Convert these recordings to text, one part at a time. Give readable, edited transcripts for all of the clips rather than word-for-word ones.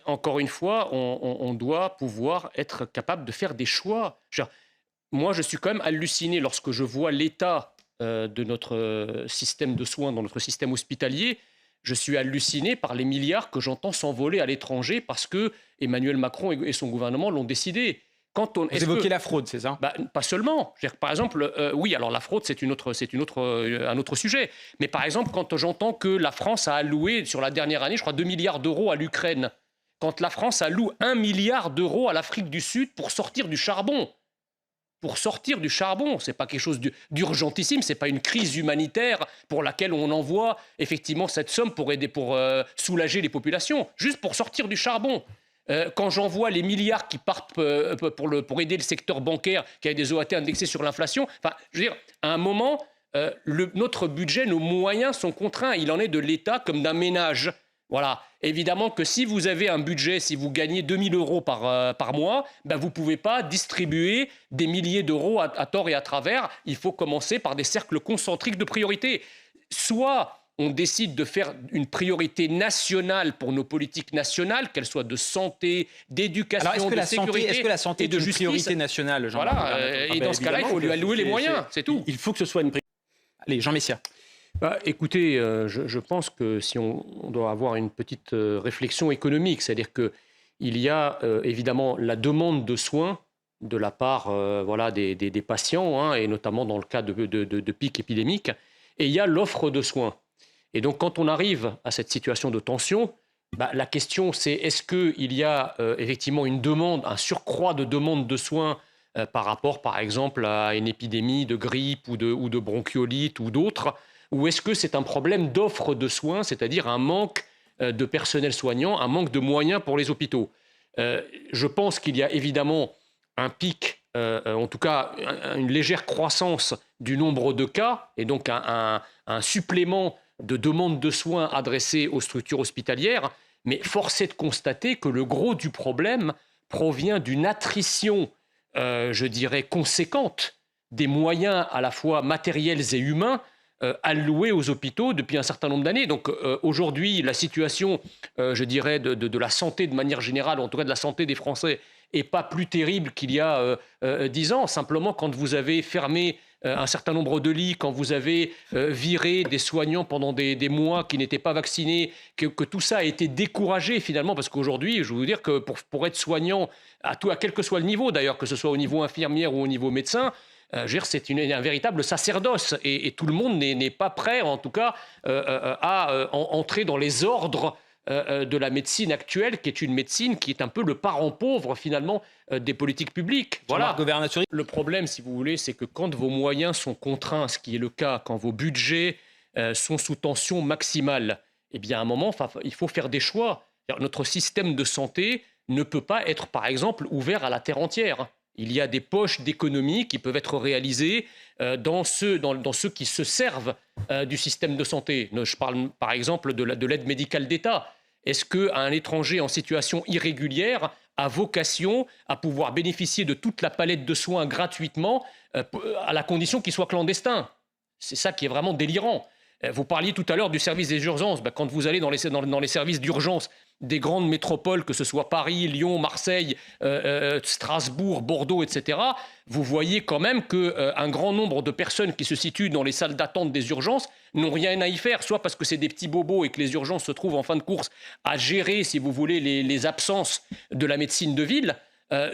Encore une fois, on doit pouvoir être capable de faire des choix. Moi, je suis quand même halluciné lorsque je vois l'état de notre système de soins, dans notre système hospitalier. Je suis halluciné par les milliards que j'entends s'envoler à l'étranger parce que Emmanuel Macron et son gouvernement l'ont décidé. Vous évoquez la fraude, c'est ça? Pas seulement. Par exemple, oui, alors la fraude, un autre sujet. Mais par exemple, quand j'entends que la France a alloué, sur la dernière année, je crois, 2 milliards d'euros à l'Ukraine, quand la France alloue 1 milliard d'euros à l'Afrique du Sud pour sortir du charbon. Ce n'est pas quelque chose d'urgentissime, ce n'est pas une crise humanitaire pour laquelle on envoie effectivement cette somme pour soulager les populations, juste pour sortir du charbon. Quand j'envoie les milliards qui partent pour aider le secteur bancaire qui a des OAT indexés sur l'inflation, je veux dire, à un moment, notre budget, nos moyens sont contraints. Il en est de l'État comme d'un ménage. Voilà. Évidemment que si vous avez un budget, si vous gagnez 2 000 euros par mois, vous ne pouvez pas distribuer des milliers d'euros à tort et à travers. Il faut commencer par des cercles concentriques de priorité. Soit on décide de faire une priorité nationale pour nos politiques nationales, qu'elles soient de santé, d'éducation, de sécurité est-ce que la santé et de est une justice. priorité nationale, Jean-Marc Voilà. Et dans ce cas-là, il faut lui allouer les moyens, c'est tout. Il faut que ce soit une priorité. Allez, Jean Messia. Écoutez, je pense que si on doit avoir une petite réflexion économique, c'est-à-dire qu'il y a évidemment la demande de soins de la part des patients, et notamment dans le cas de pics épidémiques, et il y a l'offre de soins. Et donc quand on arrive à cette situation de tension, la question c'est est-ce qu'il y a effectivement une demande, un surcroît de demande de soins par rapport par exemple à une épidémie de grippe ou de bronchiolite ou d'autres, ou est-ce que c'est un problème d'offre de soins, c'est-à-dire un manque de personnel soignant, un manque de moyens pour les hôpitaux? Je pense qu'il y a évidemment un pic, en tout cas une légère croissance du nombre de cas, et donc un supplément de demandes de soins adressées aux structures hospitalières, mais force est de constater que le gros du problème provient d'une attrition, je dirais, conséquente des moyens à la fois matériels et humains alloués aux hôpitaux depuis un certain nombre d'années. Donc aujourd'hui, la situation, je dirais, de la santé de manière générale, en tout cas de la santé des Français, n'est pas plus terrible qu'il y a 10 ans. Simplement, quand vous avez fermé un certain nombre de lits, quand vous avez viré des soignants pendant des mois qui n'étaient pas vaccinés, que tout ça a été découragé finalement, parce qu'aujourd'hui, je veux vous dire que pour être soignant, à quel que soit le niveau d'ailleurs, que ce soit au niveau infirmière ou au niveau médecin, c'est un véritable sacerdoce et tout le monde n'est pas prêt, en tout cas, à entrer dans les ordres de la médecine actuelle, qui est une médecine qui est un peu le parent pauvre, finalement, des politiques publiques. Voilà. Le problème, si vous voulez, c'est que quand vos moyens sont contraints, ce qui est le cas, quand vos budgets sont sous tension maximale, eh bien, à un moment, il faut faire des choix. Notre système de santé ne peut pas être, par exemple, ouvert à la terre entière. Il y a des poches d'économie qui peuvent être réalisées dans ceux qui se servent du système de santé. Je parle par exemple de l'aide médicale d'État. Est-ce qu'un étranger en situation irrégulière a vocation à pouvoir bénéficier de toute la palette de soins gratuitement à la condition qu'il soit clandestin? C'est ça qui est vraiment délirant. Vous parliez tout à l'heure du service des urgences. Quand vous allez dans les services d'urgence des grandes métropoles, que ce soit Paris, Lyon, Marseille, Strasbourg, Bordeaux, etc., vous voyez quand même qu'un grand nombre de personnes qui se situent dans les salles d'attente des urgences n'ont rien à y faire, soit parce que c'est des petits bobos et que les urgences se trouvent en fin de course à gérer, si vous voulez, les absences de la médecine de ville,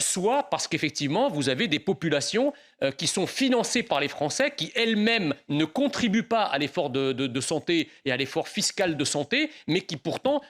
soit parce qu'effectivement, vous avez des populations qui sont financées par les Français, qui elles-mêmes ne contribuent pas à l'effort de santé et à l'effort fiscal de santé, mais qui pourtant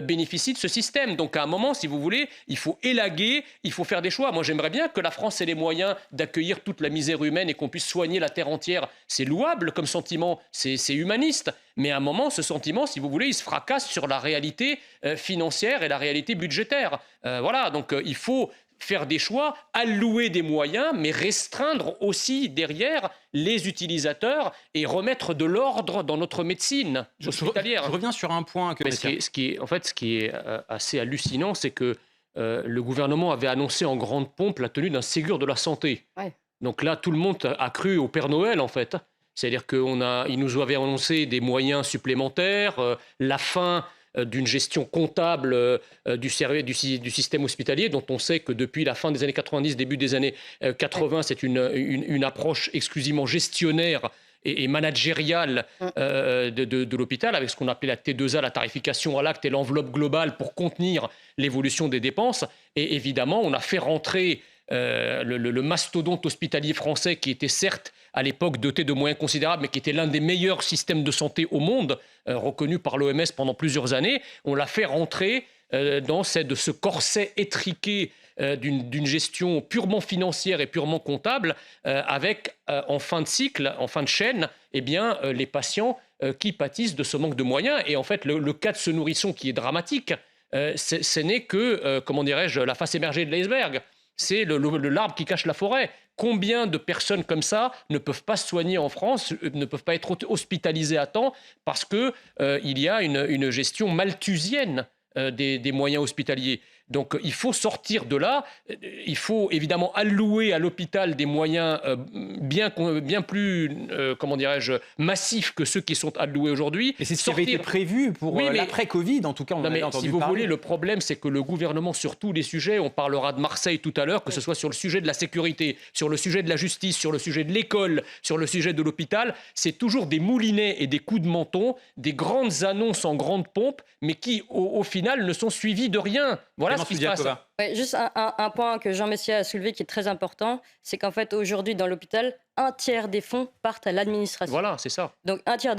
bénéficient de ce système. Donc à un moment, si vous voulez, il faut élaguer, il faut faire des choix. Moi, j'aimerais bien que la France ait les moyens d'accueillir toute la misère humaine et qu'on puisse soigner la terre entière. C'est louable comme sentiment, c'est humaniste. Mais à un moment, ce sentiment, si vous voulez, il se fracasse sur la réalité financière et la réalité budgétaire. Voilà, donc il faut faire des choix, allouer des moyens, mais restreindre aussi derrière les utilisateurs et remettre de l'ordre dans notre médecine hospitalière. Je reviens sur un point que... Ce qui est assez hallucinant, c'est que le gouvernement avait annoncé en grande pompe la tenue d'un Ségur de la santé. Ouais. Donc là, tout le monde a cru au Père Noël, en fait. C'est-à-dire qu'il nous avait annoncé des moyens supplémentaires, la fin d'une gestion comptable du système hospitalier, dont on sait que depuis la fin des années 90, début des années 80, c'est une approche exclusivement gestionnaire et managériale de l'hôpital, avec ce qu'on appelait la T2A, la tarification à l'acte et l'enveloppe globale pour contenir l'évolution des dépenses. Et évidemment, on a fait rentrer le mastodonte hospitalier français, qui était certes à l'époque doté de moyens considérables, mais qui était l'un des meilleurs systèmes de santé au monde, reconnu par l'OMS pendant plusieurs années. On l'a fait rentrer dans ce corset étriqué d'une gestion purement financière et purement comptable, avec en fin de cycle, en fin de chaîne, les patients qui pâtissent de ce manque de moyens. Et en fait, le cas de ce nourrisson qui est dramatique, ce n'est que, comment dirais-je, la face émergée de l'iceberg. C'est l'arbre qui cache la forêt. Combien de personnes comme ça ne peuvent pas se soigner en France, ne peuvent pas être hospitalisées à temps parce qu'il y a une gestion malthusienne des moyens hospitaliers. Donc il faut sortir de là. Il faut évidemment allouer à l'hôpital des moyens bien plus, comment dirais-je, massifs que ceux qui sont alloués aujourd'hui. Et c'est ce qui avait été prévu pour l'après-Covid, en tout cas, on en avait entendu parler. Si vous voulez, le problème, c'est que le gouvernement, sur tous les sujets, on parlera de Marseille tout à l'heure, que ce soit sur le sujet de la sécurité, sur le sujet de la justice, sur le sujet de l'école, sur le sujet de l'hôpital, c'est toujours des moulinets et des coups de menton, des grandes annonces en grande pompe, mais qui, au final, ne sont suivis de rien. Voilà ce qui se passe. Ouais, juste un point que Jean Messia a soulevé qui est très important, c'est qu'en fait, aujourd'hui, dans l'hôpital, 1/3 des fonds partent à l'administration. Voilà, c'est ça. Donc, 1/3